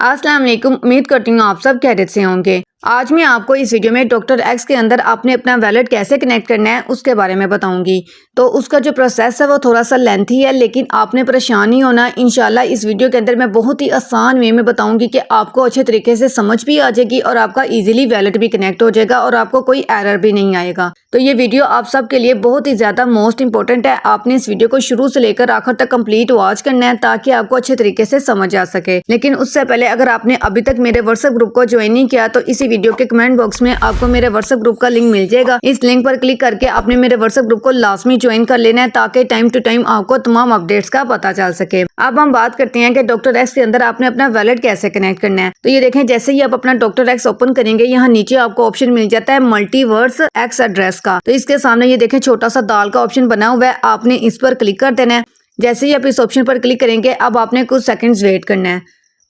अस्सलाम वालेकुम। उम्मीद करती हूँ आप सब खैरियत से होंगे। आज मैं आपको इस वीडियो में डॉक्टर एक्स के अंदर आपने अपना वैलेट कैसे कनेक्ट करना है उसके बारे में बताऊंगी। तो उसका जो प्रोसेस है वो थोड़ा सा लेंथी है, लेकिन आपने परेशान नहीं होना। इंशाल्लाह इस वीडियो के अंदर मैं बहुत ही आसान वे में बताऊंगी कि आपको अच्छे तरीके से समझ भी आ जाएगी और आपका ईजिली वैलेट भी कनेक्ट हो जाएगा और आपको कोई एरर भी नहीं आएगा। तो ये वीडियो आप सबके लिए बहुत ही ज़्यादा मोस्ट इंपॉर्टेंट है। आपने इस वीडियो को शुरू से लेकर आखिर तक कंप्लीट वॉच करना है ताकि आपको अच्छे तरीके से समझ आ सके। लेकिन उससे पहले अगर आपने अभी तक मेरे व्हाट्सएप ग्रुप को ज्वाइन नहीं किया तो इसी वीडियो के कमेंट बॉक्स में आपको मेरे व्हाट्सएप ग्रुप का लिंक मिल जाएगा। इस लिंक पर क्लिक करके आपने मेरे व्हाट्सएप ग्रुप को लाजमी ज्वाइन कर लेना है ताकि टाइम टू टाइम आपको तमाम अपडेट्स का पता चल सके। अब हम बात करते हैं कि डॉक्टर एक्स के अंदर आपने अपना वैलेट कैसे कनेक्ट करना है। तो ये देखें, जैसे ही आप अपना डॉक्टर एक्स ओपन करेंगे यहाँ नीचे आपको ऑप्शन मिल जाता है मल्टीवर्स एक्स एड्रेस का। तो इसके सामने ये देखें छोटा सा दाल का ऑप्शन बना हुआ है, आपने इस पर क्लिक कर देना है। जैसे ही आप इस ऑप्शन पर क्लिक करेंगे अब आपने कुछ सेकंड्स वेट करना है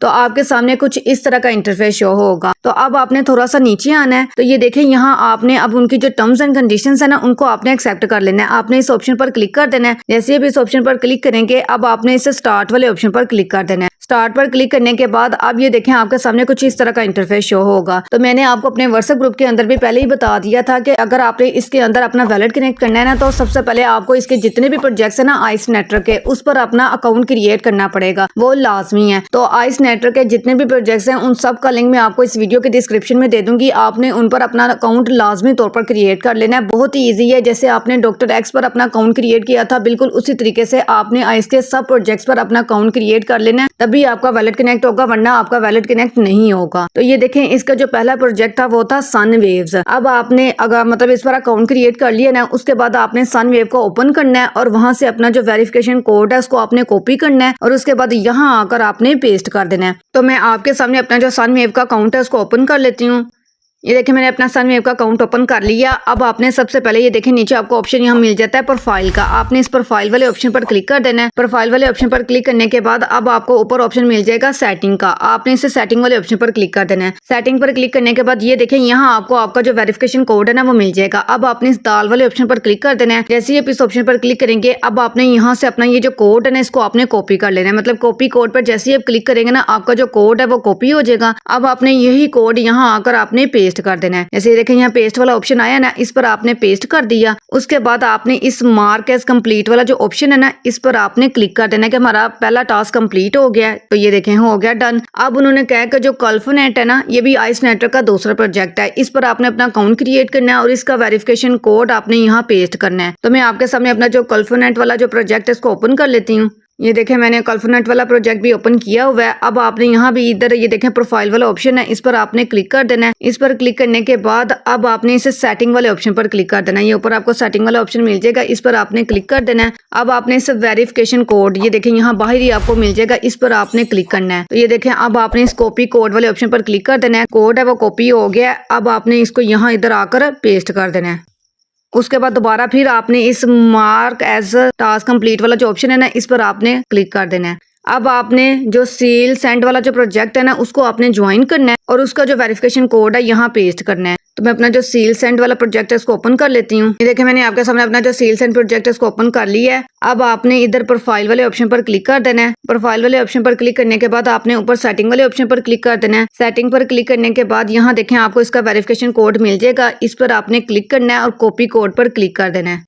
तो आपके सामने कुछ इस तरह का इंटरफेस शो होगा। तो अब आपने थोड़ा सा नीचे आना है। तो ये देखें यहाँ आपने अब उनकी जो टर्म्स एंड कंडीशंस है ना उनको आपने एक्सेप्ट कर लेना है। आपने इस ऑप्शन पर क्लिक कर देना है। जैसे आप इस ऑप्शन पर क्लिक करेंगे अब आपने इसे स्टार्ट वाले ऑप्शन पर क्लिक कर देना है। स्टार्ट पर क्लिक करने के बाद अब ये देखें आपके सामने कुछ इस तरह का इंटरफेस शो होगा। तो मैंने आपको अपने व्हाट्सएप ग्रुप के अंदर भी पहले ही बता दिया था कि अगर आपने इसके अंदर अपना वैलेट कनेक्ट करना है ना तो सबसे पहले आपको इसके जितने भी प्रोजेक्ट्स है ना आइस नेटवर्क के, उस पर अपना अकाउंट क्रिएट करना पड़ेगा, वो लाजमी है। तो आइस नेटवर्क के जितने भी प्रोजेक्ट्स हैं उन सब का लिंक मैं आपको इस वीडियो के डिस्क्रिप्शन में दे दूंगी। आपने उन पर अपना अकाउंट लाजमी तौर पर क्रिएट कर लेना है। बहुत ही ईजी है। जैसे आपने डॉक्टर एक्स पर अपना अकाउंट क्रिएट किया था बिल्कुल उसी तरीके से आपने आइस के सब प्रोजेक्ट्स पर अपना अकाउंट क्रिएट कर लेना है, तभी आपका वैलेट कनेक्ट होगा, वरना आपका वैलेट कनेक्ट नहीं होगा। तो ये देखें इसका जो पहला प्रोजेक्ट था वो था सन वेव्स। अब आपने अगर मतलब इस पर अकाउंट क्रिएट कर लिया ना, उसके बाद आपने सन वेव को ओपन करना है और वहां से अपना जो वेरिफिकेशन कोड है उसको आपने कॉपी करना है और उसके बाद यहाँ आकर आपने पेस्ट कर देना है। तो मैं आपके सामने अपना जो सन वेव का अकाउंट है उसको ओपन कर लेती हूँ। ये देखिए मैंने अपना सन वेव का अकाउंट ओपन कर लिया। अब आपने सबसे पहले ये देखें नीचे आपको ऑप्शन यहाँ मिल जाता है प्रोफाइल का। आपने इस प्रोफाइल वाले ऑप्शन पर क्लिक कर देना है। प्रोफाइल वाले ऑप्शन पर क्लिक करने के बाद अब आपको ऊपर ऑप्शन मिल जाएगा सेटिंग का। आपने इसे सेटिंग वाले ऑप्शन पर क्लिक कर देना है। सेटिंग पर क्लिक करने के बाद ये देखें यहाँ आपको आपका जो वेरिफिकेशन कोड है ना वो मिल जाएगा। अब आपने इस दाल वाले ऑप्शन पर क्लिक कर देना है। जैसे ही आप इस ऑप्शन पर क्लिक करेंगे अब आपने यहाँ से अपना ये जो कोड है ना इसको आपने कॉपी कर लेना है। मतलब कॉपी कोड पर जैसे ही आप क्लिक करेंगे ना आपका जो कोड है वो कॉपी हो जाएगा। अब आपने यही कोड यहाँ आकर आपने पेस्ट कर देना है। जैसे देखें यहाँ पेस्ट वाला ऑप्शन आया ना, इस पर आपने पेस्ट कर दिया। उसके बाद आपने इस मार्क एज कंप्लीट वाला जो ऑप्शन है ना इस पर आपने क्लिक कर देना है कि हमारा पहला टास्क कंप्लीट हो गया है। तो ये देखें हो गया डन। अब उन्होंने कहा कि जो कल्फनेट है ना ये भी आइस नेटवर्क का दूसरा प्रोजेक्ट है, इस पर आपने अपना अकाउंट क्रिएट करना है और इसका वेरिफिकेशन कोड आपने यहाँ पेस्ट करना है। तो मैं आपके सामने अपना जो कल्फनेट वाला जो प्रोजेक्ट है इसको ओपन कर लेती हूँ। ये देखें मैंने कल्फनेट वाला प्रोजेक्ट भी ओपन किया हुआ है। अब आपने यहाँ भी इधर ये देखें प्रोफाइल वाला ऑप्शन है, इस पर आपने क्लिक कर देना है। इस पर क्लिक करने के बाद अब आपने इसे सेटिंग वाले ऑप्शन पर क्लिक कर देना है। ये ऊपर आपको सेटिंग वाला ऑप्शन मिल जाएगा, इस पर आपने क्लिक कर देना है। अब आपने इस वेरिफिकेशन कोड ये देखें यहाँ बाहर ही आपको मिल जाएगा, इस पर आपने क्लिक करना है। तो ये देखें अब आपने इस कॉपी कोड वाले ऑप्शन पर क्लिक कर देना है। कोड है वो कॉपी हो गया। अब आपने इसको यहाँ इधर आकर पेस्ट कर देना है। उसके बाद दोबारा फिर आपने इस मार्क एज टास्क कंप्लीट वाला जो ऑप्शन है ना इस पर आपने क्लिक कर देना है। अब आपने जो सील सेंड वाला जो प्रोजेक्ट है ना उसको आपने ज्वाइन करना है और उसका जो वेरिफिकेशन कोड है यहाँ पेस्ट करना है। तो मैं अपना जो सील सेंड वाला प्रोजेक्ट है उसको ओपन कर लेती हूँ। ये देखिए मैंने आपके सामने अपना जो सील सेंड प्रोजेक्ट है उसको ओपन कर लिया है। अब आपने इधर प्रोफाइल वाले ऑप्शन पर क्लिक कर देना है। प्रोफाइल वाले ऑप्शन पर क्लिक करने के बाद आपने ऊपर सेटिंग वाले ऑप्शन पर क्लिक कर देना है। सेटिंग पर क्लिक करने के बाद यहाँ देखें आपको इसका वेरिफिकेशन कोड मिल जाएगा, इस पर आपने क्लिक करना है और कॉपी कोड पर क्लिक कर देना है।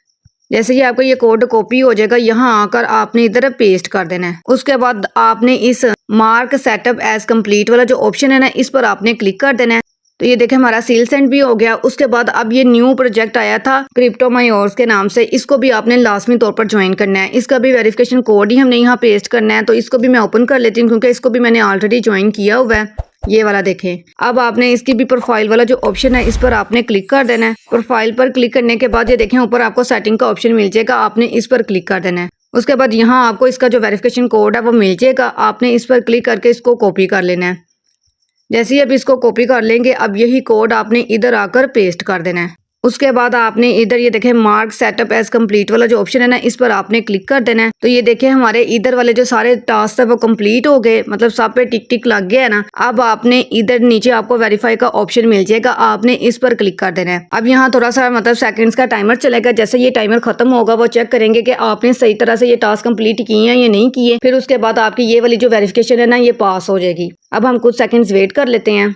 जैसे ही आपको ये कोड कॉपी हो जाएगा यहाँ आकर आपने इधर पेस्ट कर देना है। उसके बाद आपने इस मार्क सेटअप एज कंप्लीट वाला जो ऑप्शन है ना इस पर आपने क्लिक कर देना है। तो ये देखें हमारा सील सेंड भी हो गया। उसके बाद अब ये न्यू प्रोजेक्ट आया था क्रिप्टो मायोर्स के नाम से, इसको भी आपने लाजमी तौर पर ज्वाइन करना है। इसका भी वेरिफिकेशन कोड ही हमने यहाँ पेस्ट करना है। तो इसको भी मैं ओपन कर लेती हूँ क्योंकि इसको भी मैंने ऑलरेडी ज्वाइन किया हुआ है। ये वाला देखें। अब आपने इसकी भी प्रोफाइल वाला जो ऑप्शन है इस पर आपने क्लिक कर देना है। प्रोफाइल पर क्लिक करने के बाद ये देखें ऊपर आपको सेटिंग का ऑप्शन मिल जाएगा, आपने इस पर क्लिक कर देना है। उसके बाद यहाँ आपको इसका जो वेरिफिकेशन कोड है वो मिल जाएगा, आपने इस पर क्लिक करके इसको कॉपी कर लेना है। जैसे ही आप इसको कॉपी कर लेंगे अब यही कोड आपने इधर आकर पेस्ट कर देना है। उसके बाद आपने इधर ये देखें मार्क सेटअप एज कंप्लीट वाला जो ऑप्शन है ना, इस पर आपने क्लिक कर देना है। तो ये देखें हमारे इधर वाले जो सारे टास्क है वो कंप्लीट हो गए, मतलब सब पे टिक टिक लग गया है ना। अब आपने इधर नीचे आपको वेरीफाई का ऑप्शन मिल जाएगा, आपने इस पर क्लिक कर देना है। अब यहाँ थोड़ा सा मतलब सेकंड्स का टाइमर चलेगा, जैसे ये टाइमर खत्म होगा वो चेक करेंगे कि आपने सही तरह से ये टास्क कंप्लीट किए हैं या नहीं किए। फिर उसके बाद आपकी ये वाली जो वेरिफिकेशन है ना ये पास हो जाएगी। अब हम कुछ सेकंड्स वेट कर लेते हैं।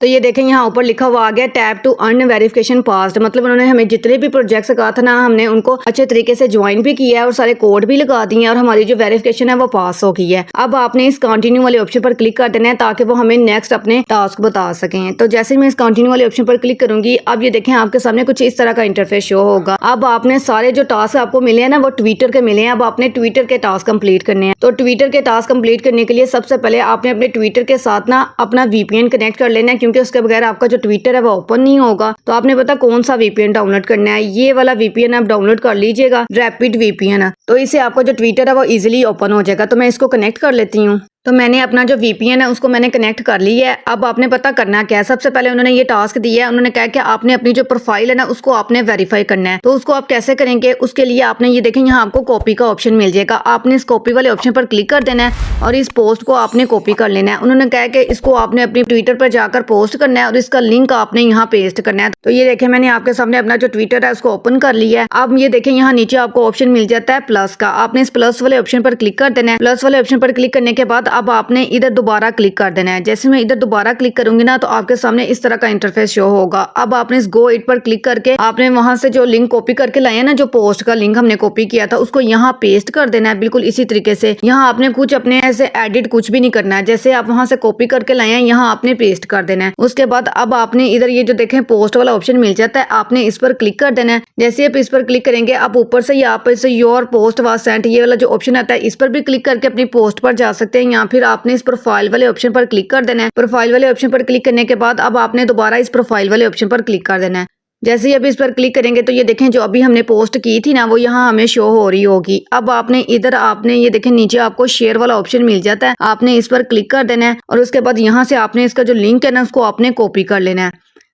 तो ये देखें यहाँ ऊपर लिखा हुआ आ गया tap to earn verification passed, मतलब उन्होंने हमें जितने भी प्रोजेक्ट्स कहा था ना हमने उनको अच्छे तरीके से ज्वाइन भी किया है और सारे कोड भी लगा दिए हैं और हमारी जो वेरिफिकेशन है वो पास हो गई है। अब आपने इस कंटिन्यू वाले ऑप्शन पर क्लिक कर देना है ताकि वो हमें नेक्स्ट अपने टास्क बता सकें। तो जैसे मैं इस कंटिन्यू वाले ऑप्शन पर क्लिक करूंगी, अब ये देखें आपके सामने कुछ इस तरह का इंटरफेस शो होगा। अब आपने सारे जो टास्क आपको मिले हैं ना वो ट्विटर के मिले हैं, अब आपने ट्विटर के टास्क कंप्लीट करने हैं। तो ट्विटर के टास्क कंप्लीट करने के लिए सबसे पहले आपने अपने ट्विटर के साथ ना अपना VPN कनेक्ट कर लेना है, क्योंकि उसके बगैर आपका जो ट्विटर है वो ओपन नहीं होगा। तो आपने पता कौन सा VPN डाउनलोड करना है, ये वाला VPN आप डाउनलोड कर लीजिएगा, रैपिड VPN। तो इससे आपका जो ट्विटर है वो इजीली ओपन हो जाएगा। तो मैं इसको कनेक्ट कर लेती हूँ। तो मैंने अपना जो VPN है उसको मैंने कनेक्ट कर लिया है। अब आपने पता करना क्या है, सबसे पहले उन्होंने ये टास्क दिया है, उन्होंने कहा कि आपने अपनी जो प्रोफाइल है ना उसको आपने वेरीफाई करना है। तो उसको आप कैसे करेंगे, उसके लिए आपने ये देखें यहाँ आपको कॉपी का ऑप्शन मिल जाएगा, आपने इस कॉपी वाले ऑप्शन पर क्लिक कर देना है और इस पोस्ट को आपने कॉपी कर लेना है। उन्होंने कहा कि इसको आपने अपनी ट्विटर पर जाकर पोस्ट करना है और इसका लिंक आपने यहाँ पेस्ट करना है। तो ये देखें मैंने आपके सामने अपना जो ट्विटर है उसको ओपन कर लिया है। अब ये देखें यहाँ नीचे आपको ऑप्शन मिल जाता है प्लस का, आपने इस प्लस वाले ऑप्शन पर क्लिक कर देना है। प्लस वाले ऑप्शन पर क्लिक करने के बाद अब आपने इधर दोबारा क्लिक कर देना है। जैसे मैं इधर दोबारा क्लिक करूंगी ना तो आपके सामने इस तरह का इंटरफेस शो होगा। अब आपने इस गो इट पर क्लिक करके आपने वहां से जो लिंक कॉपी करके लाया ना, जो पोस्ट का लिंक हमने कॉपी किया था उसको यहाँ पेस्ट कर देना है, बिल्कुल इसी तरीके से। यहाँ आपने कुछ अपने ऐसे एडिट कुछ भी नहीं करना है, जैसे आप वहां से कॉपी करके लाए हैं यहाँ आपने पेस्ट कर देना है। उसके बाद अब आपने इधर ये जो देखें पोस्ट वाला ऑप्शन मिल जाता है, आपने इस पर क्लिक कर देना है। जैसे आप इस पर क्लिक करेंगे आप ऊपर से यहाँ per your post was sent ये वाला जो ऑप्शन आता है इस पर भी क्लिक करके अपनी पोस्ट पर जा सकते हैं, या फिर आपने इस प्रोफाइल वाले ऑप्शन पर क्लिक कर देना है। प्रोफाइल वाले ऑप्शन पर क्लिक करने के बाद अब आपने दोबारा इस प्रोफाइल वाले ऑप्शन पर क्लिक कर देना है। जैसे ही अभी इस पर क्लिक करेंगे तो ये देखें जो अभी हमने पोस्ट की थी ना वो यहाँ हमें शो हो रही होगी। अब आपने इधर आपने ये देखें नीचे आपको शेयर वाला ऑप्शन मिल जाता है, आपने इस पर क्लिक कर देना है और उसके बाद यहाँ से आपने इसका जो लिंक है ना उसको आपने कॉपी कर लेना है।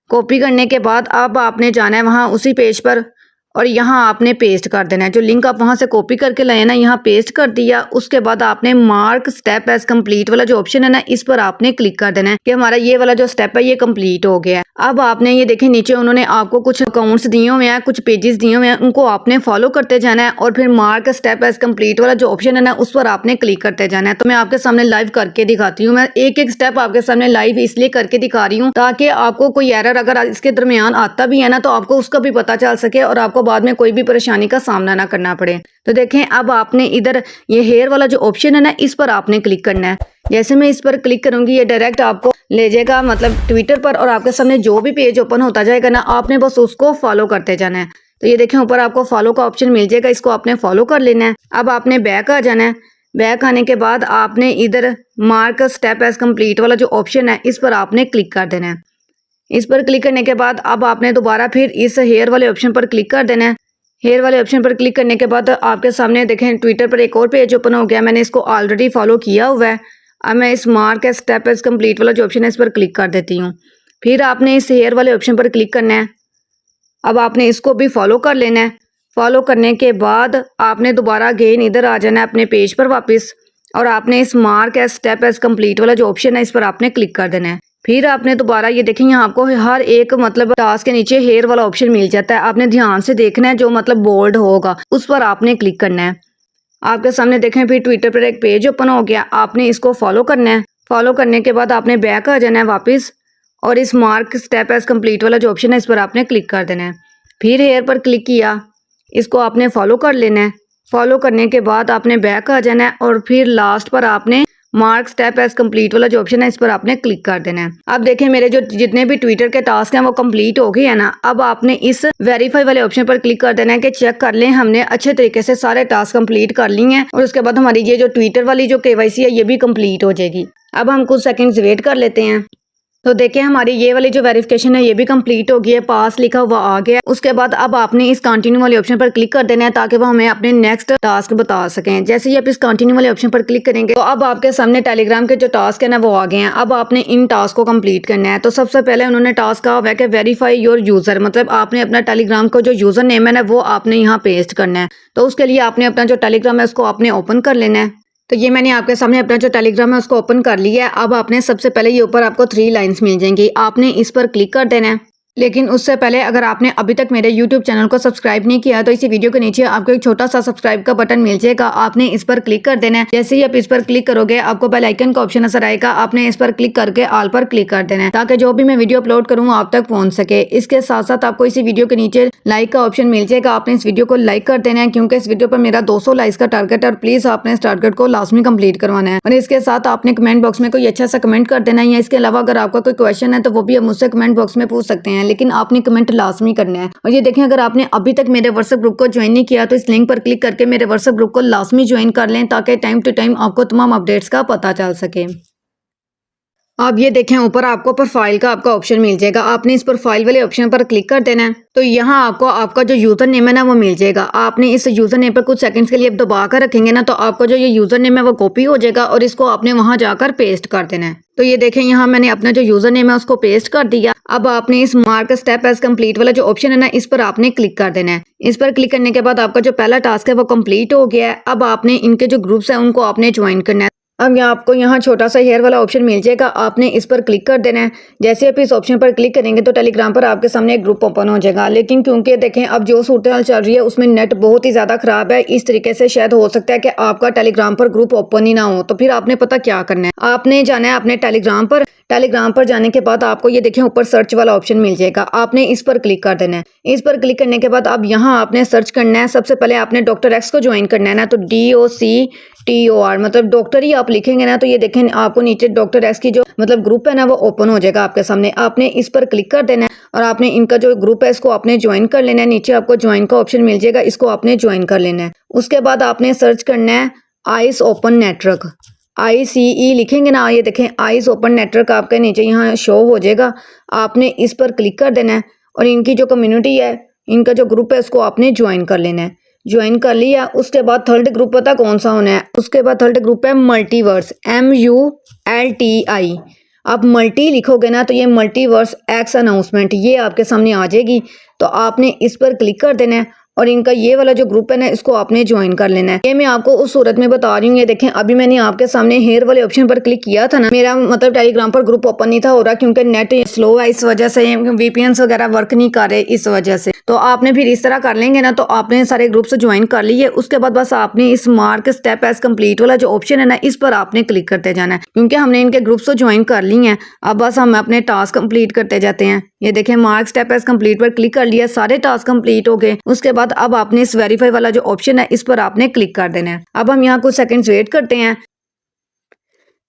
कॉपी करने के बाद अब आपने जाना है वहाँ उसी पेज पर और यहाँ आपने पेस्ट कर देना है। जो लिंक आप वहां से कॉपी करके लाए ना यहाँ पेस्ट कर दिया। उसके बाद आपने मार्क स्टेप एज कंप्लीट वाला जो ऑप्शन है ना इस पर आपने क्लिक कर देना है कि हमारा ये वाला जो स्टेप है ये कंप्लीट हो गया है। अब आपने ये देखें नीचे उन्होंने आपको कुछ अकाउंट्स दिए हुए हैं, कुछ पेजेस दिए हुए हैं, उनको आपने फॉलो करते जाना है और फिर मार्क स्टेप एज कंप्लीट वाला जो ऑप्शन है ना उस पर आपने क्लिक करते जाना है। तो मैं आपके सामने लाइव करके दिखाती हूँ। मैं एक एक स्टेप आपके सामने लाइव इसलिए करके दिखा रही हूँ ताकि आपको कोई एरर अगर इसके दरमियान आता भी है ना तो आपको उसका भी पता चल सके और आपको बाद में कोई भी परेशानी का सामना ना करना पड़े। तो देखें अब आपने इधर ये हेयर वाला जो ऑप्शन है ना इस पर आपने क्लिक करना है। जैसे मैं इस पर क्लिक करूंगी ये डायरेक्ट आपको ले जाएगा मतलब ट्विटर पर और आपके सामने जो भी पेज ओपन होता जाएगा ना आपने बस उसको फॉलो करते जाना है। तो ये देखें ऊपर आपको फॉलो का ऑप्शन मिल जाएगा, इसको आपने फॉलो कर लेना है। अब आपने बैक आ जाना है। बैक आने के बाद आपने इधर मार्क स्टेप एज कंप्लीट वाला जो ऑप्शन है इस पर आपने क्लिक कर देना है। इस पर क्लिक करने के बाद अब आपने दोबारा फिर इस हेयर वाले ऑप्शन पर क्लिक कर देना है। हेयर वाले ऑप्शन पर क्लिक करने के बाद आपके सामने देखें ट्विटर पर एक और पेज ओपन हो गया, मैंने इसको ऑलरेडी फॉलो किया हुआ है। अब मैं इस मार्क स्टेप एज कंप्लीट वाला जो ऑप्शन है इस पर क्लिक कर देती हूँ। फिर आपने इस हेयर वाले ऑप्शन पर क्लिक करना है। अब आपने इसको भी फॉलो कर लेना है। फॉलो करने के बाद आपने दोबारा अगेन इधर आ जाना है अपने पेज पर वापस और आपने इस मार्क स्टेप एज कंप्लीट वाला जो ऑप्शन है इस पर आपने क्लिक कर देना है। फिर आपने दोबारा ये देखें यहाँ आपको हर एक मतलब टास्क के नीचे हेयर वाला ऑप्शन मिल जाता है, आपने ध्यान से देखना है, जो मतलब बोल्ड होगा उस पर आपने क्लिक करना है। आपके सामने देखें फिर ट्विटर पर एक पेज ओपन हो गया, आपने इसको फॉलो करना है। फॉलो करने के बाद आपने बैक आ जाना है वापस और इस मार्क स्टेप एज कंप्लीट वाला जो ऑप्शन है इस पर आपने क्लिक कर देना है। फिर हेयर पर क्लिक किया, इसको आपने फॉलो कर लेना है। फॉलो करने के बाद आपने बैक आ जाना है और फिर लास्ट पर आपने मार्क स्टेप एज कंप्लीट वाला जो ऑप्शन है इस पर आपने क्लिक कर देना है। अब देखें मेरे जो जितने भी ट्विटर के टास्क हैं वो कंप्लीट हो गए हैं ना। अब आपने इस वेरीफाई वाले ऑप्शन पर क्लिक कर देना है कि चेक कर लें हमने अच्छे तरीके से सारे टास्क कंप्लीट कर लिए हैं और उसके बाद हमारी ये जो ट्विटर वाली जो KYC है ये भी कंप्लीट हो जाएगी। अब हम कुछ सेकंड्स वेट कर लेते हैं। तो देखिए हमारी ये वाली जो वेरिफिकेशन है ये भी कंप्लीट हो गई है, पास लिखा हुआ आ गया। उसके बाद अब आपने इस कंटिन्यू वाले ऑप्शन पर क्लिक कर देना है ताकि वो हमें अपने नेक्स्ट टास्क बता सकें। जैसे ही आप इस कंटिन्यू वाले ऑप्शन पर क्लिक करेंगे तो अब आपके सामने टेलीग्राम के जो टास्क है ना वो आ गए हैं। अब आपने इन टास्क को कंप्लीट करना है। तो सबसे पहले उन्होंने टास्क कहा हुआ है कि वेरीफाई योर यूजर, मतलब आपने अपना टेलीग्राम को जो यूजर नेम है ना वो आपने यहाँ पेस्ट करना है। तो उसके लिए आपने अपना जो टेलीग्राम है उसको आपने ओपन कर लेना है। तो ये मैंने आपके सामने अपना जो टेलीग्राम है उसको ओपन कर लिया है। अब आपने सबसे पहले ये ऊपर आपको 3 लाइंस मिल जाएंगी, आपने इस पर क्लिक कर देना है। लेकिन उससे पहले अगर आपने अभी तक मेरे YouTube चैनल को सब्सक्राइब नहीं किया तो इसी वीडियो के नीचे आपको एक छोटा सा सब्सक्राइब का बटन मिल जाएगा, आपने इस पर क्लिक कर देना है। जैसे ही आप इस पर क्लिक करोगे आपको बेल आइकन का ऑप्शन नजर आएगा, आपने इस पर क्लिक करके ऑल पर क्लिक कर देना है ताकि जो भी मैं वीडियो अपलोड करूँ आप तक पहुंच सके। इसके साथ साथ आपको इसी वीडियो के नीचे लाइक का ऑप्शन मिल जाएगा, आपने इस वीडियो को लाइक कर देना है क्योंकि इस वीडियो पर मेरा 200 लाइक्स का टारगेट है और प्लीज आपने इस टारगेट को लाजमी कंप्लीट करवाना है। और इसके साथ आपने कमेंट बॉक्स में कोई अच्छा सा कमेंट कर देना है, या इसके अलावा अगर आपका कोई क्वेश्चन है तो वो भी आप मुझसे कमेंट बॉक्स में पूछ सकते हैं, लेकिन आपने कमेंट लाजमी करना है। और ये देखें अगर आपने अभी तक मेरे व्हाट्सएप ग्रुप को ज्वाइन नहीं किया तो इस लिंक पर क्लिक करके मेरे व्हाट्सएप ग्रुप को लाजमी ज्वाइन कर लें ताकि टाइम टू टाइम आपको तमाम अपडेट्स का पता चल सके। अब ये देखें ऊपर आपको प्रोफाइल का आपका ऑप्शन मिल जाएगा, आपने इस प्रोफाइल वाले ऑप्शन पर क्लिक कर देना है। तो यहाँ आपको आपका जो यूजर नेम है ना वो मिल जाएगा, आपने इस यूजर नेम पर कुछ सेकंड्स के लिए दबा कर रखेंगे ना तो आपको जो ये यूजर नेम है वो कॉपी हो जाएगा और इसको आपने वहां जाकर पेस्ट कर देना है। तो ये देखें यहाँ मैंने अपना जो यूजर नेम है उसको पेस्ट कर दिया। अब आपने इस मार्क स्टेप एज कंप्लीट वाला जो ऑप्शन है ना इस पर आपने क्लिक कर देना है। इस पर क्लिक करने के बाद आपका जो पहला टास्क है वो कंप्लीट हो गया है। अब आपने इनके जो ग्रुप्स है उनको आपने ज्वाइन करना है। अब आपको यहाँ छोटा सा हेयर वाला ऑप्शन मिल जाएगा, आपने इस पर क्लिक कर देना है। जैसे आप इस ऑप्शन पर क्लिक करेंगे तो टेलीग्राम पर आपके सामने एक ग्रुप ओपन हो जाएगा, लेकिन क्योंकि देखें अब जो सूरत हाल चल रही है उसमें नेट बहुत ही ज़्यादा ख़राब है, इस तरीके से शायद हो सकता है कि आपका टेलीग्राम पर ग्रुप ओपन ही ना हो। तो फिर आपने पता क्या करना है, आपने जाना है अपने टेलीग्राम पर। टेलीग्राम पर जाने के बाद आपको ये देखें ऊपर सर्च वाला ऑप्शन मिल जाएगा, आपने इस पर क्लिक कर देना है। इस पर क्लिक करने के बाद अब यहाँ आपने सर्च करना है, सबसे पहले आपने डॉक्टर एक्स को ज्वाइन करना है ना, तो DOCTOR मतलब डॉक्टर ही आप लिखेंगे ना तो ये देखें आपको नीचे डॉक्टर एक्स की जो मतलब ग्रुप है ना वो ओपन हो जाएगा आपके सामने। आपने इस पर क्लिक कर देना है और आपने इनका जो ग्रुप है इसको आपने ज्वाइन कर लेना है। नीचे आपको ज्वाइन का ऑप्शन मिल जाएगा, इसको आपने ज्वाइन कर लेना है। उसके बाद आपने सर्च करना है आइस ओपन नेटवर्क, ICE लिखेंगे ना, ये देखें आइस ओपन नेटवर्क आपके नीचे यहाँ शो हो जाएगा, आपने इस पर क्लिक कर देना है और इनकी जो कम्युनिटी है इनका जो ग्रुप है उसको आपने ज्वाइन कर लेना है। ज्वाइन कर लिया। उसके बाद थर्ड ग्रुप पता कौन सा होना है, उसके बाद थर्ड ग्रुप है मल्टीवर्स MULTI। आप मल्टी लिखोगे ना तो ये मल्टीवर्स एक्स अनाउंसमेंट ये आपके सामने आ जाएगी, तो आपने इस पर क्लिक कर देना है और इनका ये वाला जो ग्रुप है ना इसको आपने ज्वाइन कर लेना है। ये मैं आपको उस सूरत में बता रही हूँ। ये देखें अभी मैंने आपके सामने हेयर वाले ऑप्शन पर क्लिक किया था ना, मेरा मतलब टेलीग्राम पर ग्रुप ओपन नहीं था हो रहा क्योंकि नेट स्लो है, इस वजह से VPNs वगैरह वर्क नहीं कर रहे इस वजह से। तो आपने फिर इस तरह कर लेंगे ना तो आपने सारे ग्रुप से ज्वाइन कर लिए। उसके बाद बस आपने इस मार्क स्टेप एज कंप्लीट वाला जो ऑप्शन है ना इस पर आपने क्लिक करते जाना है, क्योंकि हमने इनके ग्रुप से ज्वाइन कर ली हैं। अब बस हम अपने टास्क कंप्लीट करते जाते हैं। ये देखें मार्क स्टेप एज कंप्लीट पर क्लिक कर लिया, सारे टास्क कंप्लीट हो गए। उसके बाद अब आपने इस वेरीफाई वाला जो ऑप्शन है इस पर आपने क्लिक कर देना है। अब हम यहाँ कुछ सेकंड्स वेट करते हैं।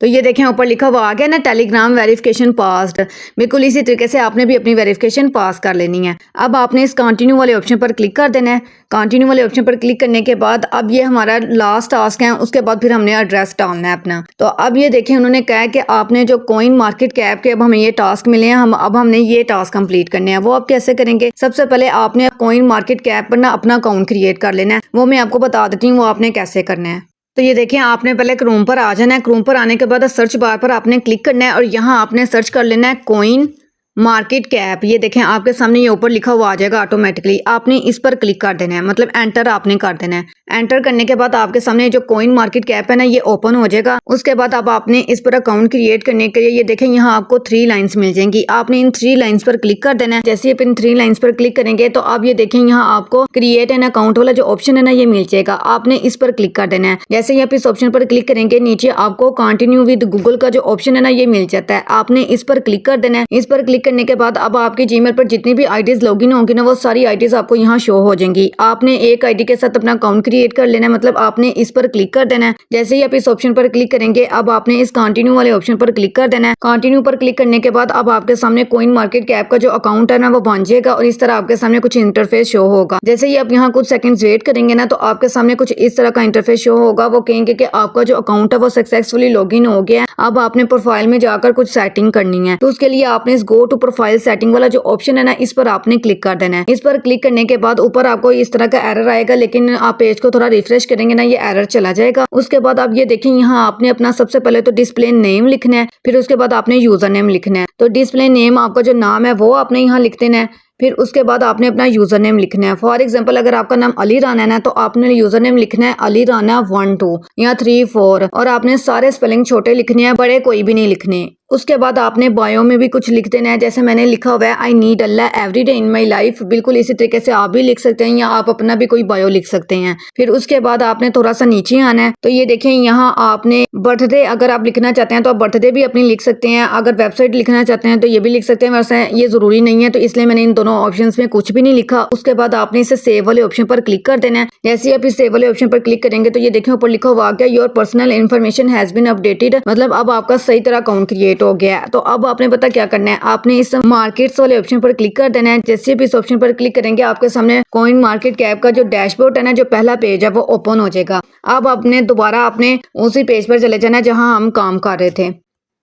तो ये देखें ऊपर लिखा हुआ आ गया ना टेलीग्राम वेरिफिकेशन पास्ड। बिल्कुल इसी तरीके से आपने भी अपनी वेरिफिकेशन पास कर लेनी है। अब आपने इस कंटिन्यू वाले ऑप्शन पर क्लिक कर देना है। कंटिन्यू वाले ऑप्शन पर क्लिक करने के बाद अब ये हमारा लास्ट टास्क है, उसके बाद फिर हमने एड्रेस डालना है अपना। तो अब ये देखें उन्होंने कहा है कि आपने जो कॉइन मार्केट कैप के अब हमें ये टास्क मिले हैं, अब हमने ये टास्क कंप्लीट करने हैं। वो आप कैसे करेंगे, सबसे पहले आपने कॉइन मार्केट कैप पर ना अपना अकाउंट क्रिएट कर लेना है। वो मैं आपको बता देती हूँ वो आपने कैसे करना है। तो ये देखिए आपने पहले क्रोम पर आ जाना है। क्रोम पर आने के बाद सर्च बार पर आपने क्लिक करना है और यहाँ आपने सर्च कर लेना है कॉइन मार्केट कैप। ये देखें आपके सामने ये ऊपर लिखा हुआ आ जाएगा ऑटोमेटिकली, आपने इस पर क्लिक कर देना है, मतलब एंटर आपने कर देना है। एंटर करने के बाद आपके सामने जो कॉइन मार्केट कैप है ना ये ओपन हो जाएगा। उसके बाद अब आपने इस पर अकाउंट क्रिएट करने के लिए ये देखें यहाँ आपको 3 लाइंस मिल जाएंगी, आपने इन 3 लाइंस पर क्लिक कर देना है। जैसे आप इन 3 लाइंस पर क्लिक करेंगे तो अब ये देखें यहाँ आपको क्रिएट एन अकाउंट वाला जो ऑप्शन है ना ये मिल जाएगा, आपने इस पर क्लिक कर देना है। जैसे ही आप इस ऑप्शन पर क्लिक करेंगे नीचे आपको कंटिन्यू विद गूगल का जो ऑप्शन है ना ये मिल जाता है, आपने इस पर क्लिक कर देना है। इस पर क्लिक क्लिक करने के बाद अब आपके जीमेल पर जितनी भी आईडीज लॉगिन होंगी ना वो सारी आईडीज आपको यहाँ शो हो जाएंगी। आपने एक आईडी के साथ अपना अकाउंट क्रिएट कर लेना है, मतलब आपने इस पर क्लिक कर देना है। जैसे ही आप इस ऑप्शन पर क्लिक करेंगे अब आपने इस कंटिन्यू वाले ऑप्शन पर क्लिक कर देना है। कंटिन्यू पर क्लिक करने के बाद अब आपके सामने कॉइन मार्केट कैप का जो अकाउंट है ना वो बन जाएगा और इस तरह आपके सामने कुछ इंटरफेस शो होगा। जैसे ही आप यहाँ कुछ सेकंड्स वेट करेंगे ना तो आपके सामने कुछ इस तरह का इंटरफेस शो होगा। वो कहेंगे कि आपका जो अकाउंट है वो सक्सेसफुली लॉगिन हो गया है। अब आपने प्रोफाइल में जाकर कुछ सेटिंग करनी है, तो उसके लिए आपने इस गो टू प्रोफाइल सेटिंग वाला जो ऑप्शन है ना इस पर आपने क्लिक कर देना है। इस पर क्लिक करने के बाद ऊपर आपको इस तरह का एरर आएगा, लेकिन आप पेज को थोड़ा रिफ्रेश करेंगे ना ये एरर चला जाएगा। उसके बाद आप ये देखें यहाँ आपने अपना सबसे पहले तो डिस्प्ले नेम लिखना है, फिर उसके बाद आपने यूजर नेम लिखना है। तो डिस्प्ले नेम आपका जो नाम है वो आपने यहाँ लिख देना है, फिर उसके बाद आपने अपना यूजर नेम लिखना है। फॉर एग्जांपल अगर आपका नाम अली राना है ना तो आपने यूजर नेम लिखना है अली राना 1 2 या 3 4 और आपने सारे स्पेलिंग छोटे लिखने हैं, बड़े कोई भी नहीं लिखने। उसके बाद आपने बायो में भी कुछ लिख देना है, जैसे मैंने लिखा हुआ है I need Allah every day in my life. बिल्कुल इसी तरीके से आप भी लिख सकते हैं या आप अपना भी कोई बायो लिख सकते हैं। फिर उसके बाद आपने थोड़ा सा नीचे आना है, तो ये देखें यहाँ आपने बर्थडे अगर आप लिखना चाहते हैं तो आप बर्थडे भी अपनी लिख सकते हैं। अगर वेबसाइट लिखना चाहते हैं तो ये भी लिख सकते हैं, वैसे ये जरूरी नहीं है, तो इसलिए मैंने इन दोनों ऑप्शंस में कुछ भी नहीं लिखा। उसके बाद आपने इसे सेव वाले ऑप्शन पर क्लिक कर देना है। जैसे ही आप इस सेव वाले ऑप्शन पर क्लिक करेंगे तो ये देखें ऊपर लिखा हुआ गया your personal information has been updated, मतलब अब आपका सही तरह अकाउंट क्रिएट हो गया है। तो अब आपने पता क्या करना है, आपने इस मार्केट्स वाले ऑप्शन पर क्लिक कर देना है। जैसे भी इस ऑप्शन पर क्लिक करेंगे आपके सामने कॉइन मार्केट कैप का जो डैशबोर्ड है ना, जो पहला पेज है वो ओपन हो जाएगा। अब आपने दोबारा अपने उसी पेज पर चले जाना है जहां हम काम कर रहे थे।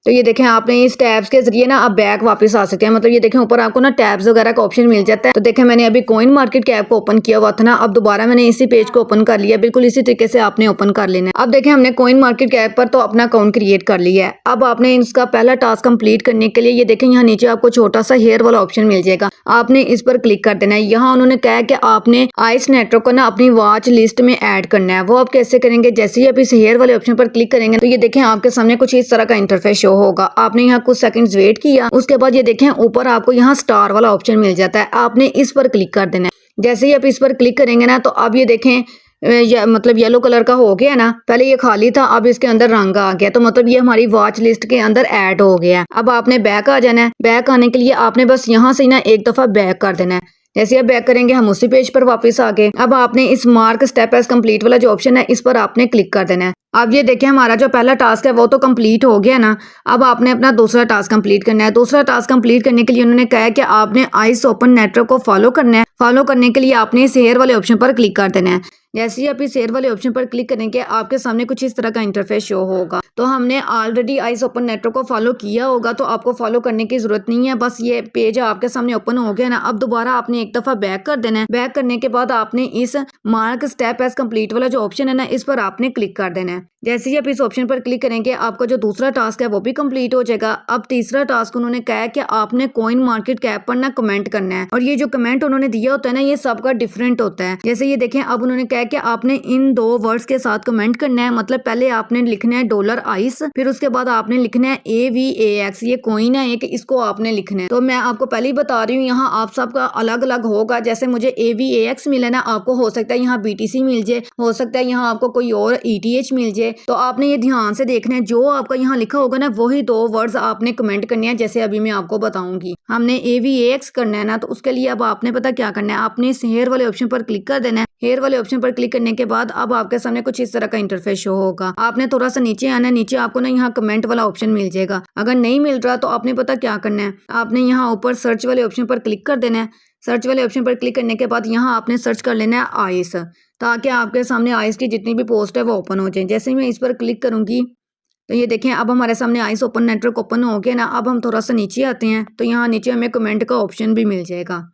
तो ये देखें आपने इस टैब्स के जरिए ना अब बैक वापस आ सकते हैं, मतलब ये देखें ऊपर आपको ना टैब्स वगैरह का ऑप्शन मिल जाता है। तो देखें मैंने अभी कॉइन मार्केट कैप को ओपन किया हुआ था ना, अब दोबारा मैंने इसी पेज को ओपन कर लिया। बिल्कुल इसी तरीके से आपने ओपन कर लेना है। अब देखें हमने कॉइन मार्केट कैप पर तो अपना अकाउंट क्रिएट कर लिया है। अब आपने इसका पहला टास्क कंप्लीट करने के लिए ये देखें यहाँ नीचे आपको छोटा सा हेयर वाला ऑप्शन मिल जाएगा, आपने इस पर क्लिक कर देना है। यहाँ उन्होंने कहा कि आपने आइस नेटवर्क को ना अपनी वॉच लिस्ट में ऐड करना है। वो आप कैसे करेंगे, जैसे ही आप इस हेयर वाले ऑप्शन पर क्लिक करेंगे तो ये देखें आपके सामने कुछ इस तरह का इंटरफेस शो होगा। आपने यहाँ कुछ सेकंड्स वेट किया, उसके बाद ये देखें ऊपर आपको यहाँ स्टार वाला ऑप्शन मिल जाता है, आपने इस पर क्लिक कर देना है। जैसे ही आप इस पर क्लिक करेंगे ना तो अब ये देखें मतलब येलो कलर का हो गया ना, पहले ये खाली था अब इसके अंदर रंग आ गया, तो मतलब ये हमारी वॉच लिस्ट के अंदर ऐड हो गया। अब आपने बैक आ जाना है। बैक आने के लिए आपने बस यहाँ से ना एक दफा बैक कर देना है। जैसे आप बैक करेंगे हम उसी पेज पर वापस आ गए। अब आपने इस मार्क स्टेप एज कंप्लीट वाला जो ऑप्शन है इस पर आपने क्लिक कर देना है। अब ये देखें हमारा जो पहला टास्क है वो तो कंप्लीट हो गया ना, अब आपने अपना दूसरा टास्क कंप्लीट करना है। दूसरा टास्क कंप्लीट करने के लिए उन्होंने कहा है कि आपने आइस ओपन नेटवर्क को फॉलो करना है। फॉलो करने के लिए आपने इस हेयर वाले ऑप्शन पर क्लिक कर देना है। जैसे ही आप इस शेयर वाले ऑप्शन पर क्लिक करेंगे आपके सामने कुछ इस तरह का इंटरफेस शो होगा। तो हमने ऑलरेडी आइस ओपन नेटवर्क को फॉलो किया होगा तो आपको फॉलो करने की जरूरत नहीं है, बस ये पेज आपके सामने ओपन हो गया ना। अब दोबारा आपने एक दफा बैक कर देना है। बैक करने के बाद आपने इस मार्क स्टेप एज कंप्लीट वाला जो ऑप्शन है ना इस पर आपने क्लिक कर देना है। जैसे ही आप इस ऑप्शन पर क्लिक करेंगे आपका जो दूसरा टास्क है वो भी कंप्लीट हो जाएगा। अब तीसरा टास्क उन्होंने कहा है कि आपने कॉइन मार्केट कैप पर ना कमेंट करना है, और ये जो कमेंट उन्होंने दिया होता है ना ये सबका डिफरेंट होता है। जैसे ये देखें अब उन्होंने कहा कि आपने इन 2 वर्ड्स के साथ कमेंट करना है, मतलब पहले आपने लिखना है डॉलर आइस, फिर उसके बाद आपने लिखना है AVAX, ये कॉइन है एक, इसको आपने लिखना है। तो मैं आपको पहले ही बता रही हूँ यहाँ आप सबका अलग अलग होगा। जैसे मुझे AVAX मिला ना, आपको हो सकता है यहाँ BTC मिल जाए, हो सकता है यहाँ आपको कोई और ETH मिल जाए। तो आपने ये ध्यान से देखना है, जो आपका यहाँ लिखा होगा ना वही 2 वर्ड्स आपने कमेंट करने हैं। जैसे अभी मैं आपको बताऊंगी, हमने AVAX करना है ना, तो उसके लिए अब आपने पता क्या करना है, आपने इस हेयर वाले ऑप्शन पर क्लिक कर देना है। हेयर वाले ऑप्शन पर क्लिक करने के बाद अब आपके सामने कुछ इस तरह का इंटरफेस शो होगा। आपने थोड़ा सा नीचे आना है, नीचे आपको ना यहाँ कमेंट वाला ऑप्शन मिल जाएगा। अगर नहीं मिल रहा तो आपने पता क्या करना है, आपने यहाँ ऊपर सर्च वाले ऑप्शन पर क्लिक कर देना है। सर्च वाले ऑप्शन पर क्लिक करने के बाद यहाँ आपने सर्च कर लेना है आइस, ताकि आपके सामने आइस की जितनी भी पोस्ट है वो ओपन हो जाए। जैसे ही मैं इस पर क्लिक करूंगी तो ये देखें अब हमारे सामने आइस ओपन नेटवर्क ओपन हो गया ना। अब हम थोड़ा सा नीचे आते हैं तो यहाँ नीचे हमें कमेंट का ऑप्शन भी मिल जाएगा।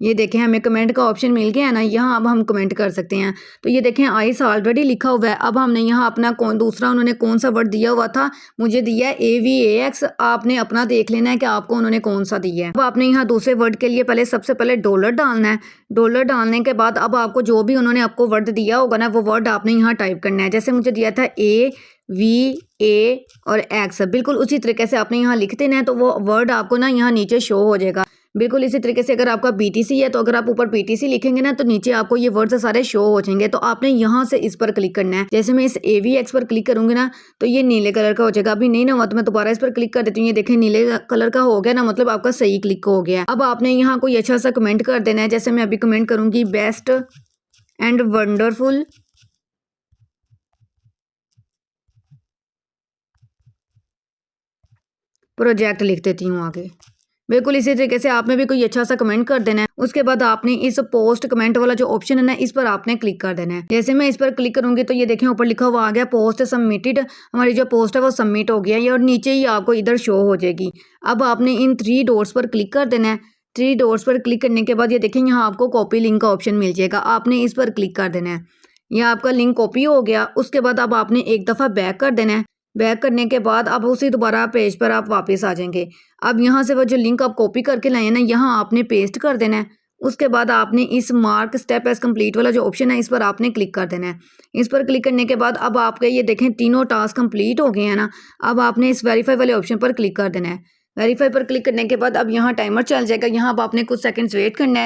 ये देखें हमें कमेंट का ऑप्शन मिल गया है ना, यहाँ अब हम कमेंट कर सकते हैं। तो ये देखें आइस ऑलरेडी लिखा हुआ है। अब हमने यहाँ अपना दूसरा उन्होंने कौन सा वर्ड दिया हुआ था, मुझे दिया है AVAX। आपने अपना देख लेना है कि आपको उन्होंने कौन सा दिया है। अब आपने यहाँ दूसरे वर्ड के लिए पहले सबसे पहले डॉलर डालना है। डॉलर डालने के बाद अब आपको जो भी उन्होंने आपको वर्ड दिया होगा ना वो वर्ड आपने यहाँ टाइप करना है। जैसे मुझे दिया था AVA और X, बिल्कुल उसी तरीके से आपने यहाँ लिख देना है। तो वो वर्ड आपको ना यहाँ नीचे शो हो जाएगा। बिल्कुल इसी तरीके से अगर आपका BTC है तो अगर आप ऊपर BTC लिखेंगे ना तो नीचे आपको ये वर्ड्स सारे शो हो जाएंगे। तो आपने यहाँ से इस पर क्लिक करना है। जैसे मैं इस AVX पर क्लिक करूंगी ना तो ये नीले कलर का हो जाएगा। अभी नहीं ना हुआ तो मैं दोबारा इस पर क्लिक कर देती हूँ। ये देखें नीले कलर का हो गया ना, मतलब आपका सही क्लिक हो गया। अब आपने यहाँ कोई अच्छा सा कमेंट कर देना है। जैसे मैं अभी कमेंट करूंगी बेस्ट एंड वंडरफुल प्रोजेक्ट लिख देती हूँ आगे। बिल्कुल इसी तरीके से आपने भी कोई अच्छा सा कमेंट कर देना है। उसके बाद आपने इस पोस्ट कमेंट वाला जो ऑप्शन है ना, इस पर आपने क्लिक कर देना है। जैसे मैं इस पर क्लिक करूंगी तो ये देखें ऊपर लिखा हुआ आ गया पोस्ट सबमिटेड। हमारी जो पोस्ट है वो सबमिट हो गया है और नीचे ही आपको इधर शो हो जाएगी। अब आपने इन 3 डॉट्स पर क्लिक कर देना है। 3 डॉट्स पर क्लिक करने के बाद ये देखें यहाँ आपको कॉपी लिंक का ऑप्शन मिल जाएगा। आपने इस पर क्लिक कर देना है। यह आपका लिंक कॉपी हो गया। उसके बाद अब आपने एक दफ़ा बैक कर देना है। बैक करने के बाद अब उसी दोबारा पेज पर आप वापस आ जाएंगे। अब यहाँ से वो जो लिंक आप कॉपी करके लाए हैं ना, यहाँ आपने पेस्ट कर देना है। उसके बाद आपने इस मार्क स्टेप एज कंप्लीट वाला जो ऑप्शन है इस पर आपने क्लिक कर देना है। इस पर क्लिक करने के बाद अब आपके ये देखें तीनों टास्क कंप्लीट हो गए हैं ना। अब आपने इस वेरीफाई वाले ऑप्शन पर क्लिक कर देना है। वेरीफाई पर क्लिक करने के बाद अब यहाँ टाइमर चल जाएगा। यहाँ अब आपने कुछ सेकंड्स वेट करना है।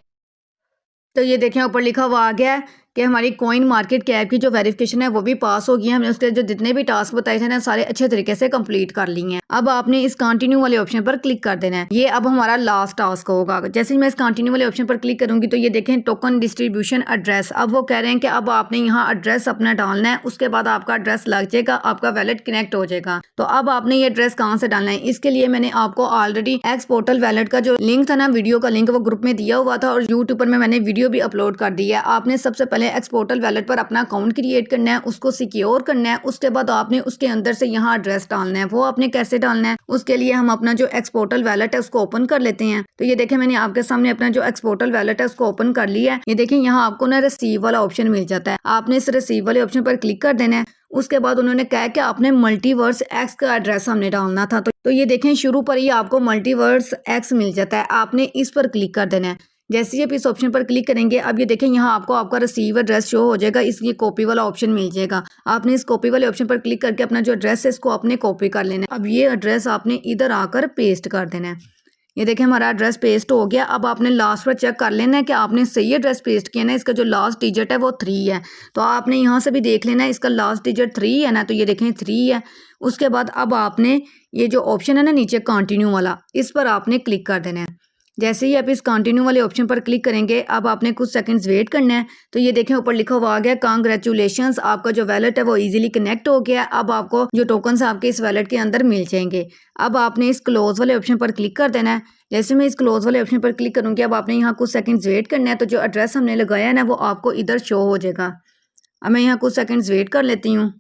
तो ये देखें ऊपर लिखा हुआ आ गया है कि हमारी कॉइन मार्केट कैप की जो वेरिफिकेशन है वो भी पास हो गई है। हमने उसके जो जितने भी टास्क बताए थे ना सारे अच्छे तरीके से कंप्लीट कर लिए हैं। अब आपने इस कंटिन्यू वाले ऑप्शन पर क्लिक कर देना है। ये अब हमारा लास्ट टास्क होगा। जैसे ही मैं इस कंटिन्यू वाले ऑप्शन पर क्लिक करूंगी तो ये देखें टोकन डिस्ट्रीब्यूशन एड्रेस। अब वो कह रहे हैं कि अब आपने यहाँ एड्रेस अपना डालना है। उसके बाद आपका एड्रेस लग जाएगा, आपका वैलेट कनेक्ट हो जाएगा। तो अब आपने ये एड्रेस कहाँ से डालना है, इसके लिए मैंने आपको ऑलरेडी एक्स पोर्टल वैलेट का जो लिंक था ना, वीडियो का लिंक वो ग्रुप में दिया हुआ था और यूट्यूब पर मैंने वीडियो भी अपलोड कर दी है। आपने सबसे पहले एक्स पोर्टल वैलेट पर अपना अकाउंट क्रिएट करना है, उसको सिक्योर करना है। उसके बाद आपने उसके अंदर से यहाँ एड्रेस डालना है। वो आपने कैसे डालना है, उसके लिए हम अपना जो एक्स पोर्टल वैलेट है उसको ओपन कर लेते हैं। तो ये देखें मैंने आपके सामने अपना जो एक्स पोर्टल वैलेट है उसको ओपन कर लिया है। ये देखें यहाँ आपको ना रिसीव वाला ऑप्शन मिल जाता है। आपने इस रिसीव वाले ऑप्शन पर क्लिक कर देना है। उसके बाद उन्होंने कहा कि आपने मल्टीवर्स एक्स का एड्रेस हमने डालना था। तो ये देखें शुरू पर ही आपको मल्टीवर्स एक्स मिल जाता है। आपने इस पर क्लिक कर देना है। जैसे ही आप इस ऑप्शन पर क्लिक करेंगे अब ये देखें यहाँ आपको आपका रिसीव एड्रेस शो हो जाएगा। इसलिए कॉपी वाला ऑप्शन मिल जाएगा। आपने इस कॉपी वाले ऑप्शन पर क्लिक करके अपना जो एड्रेस है इसको आपने कॉपी कर लेना है। अब ये एड्रेस आपने इधर आकर पेस्ट कर देना है। ये देखें हमारा एड्रेस पेस्ट हो गया। अब आपने लास्ट पर चेक कर लेना है कि आपने सही एड्रेस पेस्ट किया ना। इसका जो लास्ट डिजिट है वो 3 है। तो आपने यहाँ से भी देख लेना है इसका लास्ट डिजिट 3 है ना। तो ये देखें 3 है। उसके बाद अब आपने ये जो ऑप्शन है ना नीचे कंटिन्यू वाला, इस पर आपने क्लिक कर देना है। जैसे ही आप इस कंटिन्यू वाले ऑप्शन पर क्लिक करेंगे अब आपने कुछ सेकंड्स वेट करना है। तो ये देखें ऊपर लिखा हुआ आ गया कांग्रेचुलेशंस, आपका जो वैलेट है वो इजीली कनेक्ट हो गया। अब आपको जो टोकन्स आपके इस वैलेट के अंदर मिल जाएंगे। अब आपने इस क्लोज वाले ऑप्शन पर क्लिक कर देना है। जैसे मैं इस क्लोज वाले ऑप्शन पर क्लिक करूंगी अब आपने यहाँ कुछ सेकंड्स वेट करना है। तो जो एड्रेस हमने लगाया है ना वो आपको इधर शो हो जाएगा। अब मैं यहाँ कुछ सेकंड्स वेट कर लेती हूँ।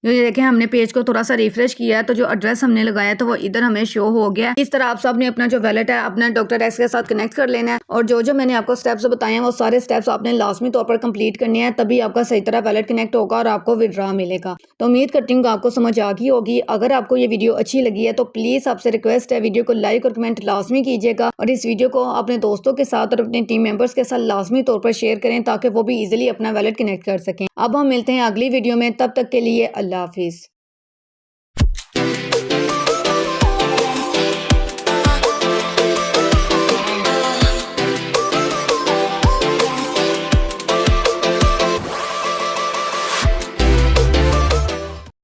ये देखें हमने पेज को थोड़ा सा रिफ्रेश किया तो जो एड्रेस हमने लगाया था वो इधर हमें शो हो गया। इस तरह आप सबने अपना जो वैलेट है अपना डॉक्टर एक्स के साथ कनेक्ट कर लेना है। और जो मैंने आपको स्टेप्स बताए हैं वो सारे स्टेप्स आपने लाजमी तौर पर कंप्लीट करने हैं, तभी आपका सही तरह वैलेट कनेक्ट होगा और आपको विड्रॉ मिलेगा। तो उम्मीद करती हूँ कि आपको समझ आ गई होगी। अगर आपको ये वीडियो अच्छी लगी है तो प्लीज़ आपसे रिक्वेस्ट है वीडियो को लाइक और कमेंट लाजमी कीजिएगा और इस वीडियो को अपने दोस्तों के साथ और अपने टीम मेंबर्स के साथ लाजमी तौर पर शेयर करें ताकि वो भी इजीली अपना वैलेट कनेक्ट कर सकें। अब हम मिलते हैं अगली वीडियो में, तब तक के लिए अल्लाह हाफिज़।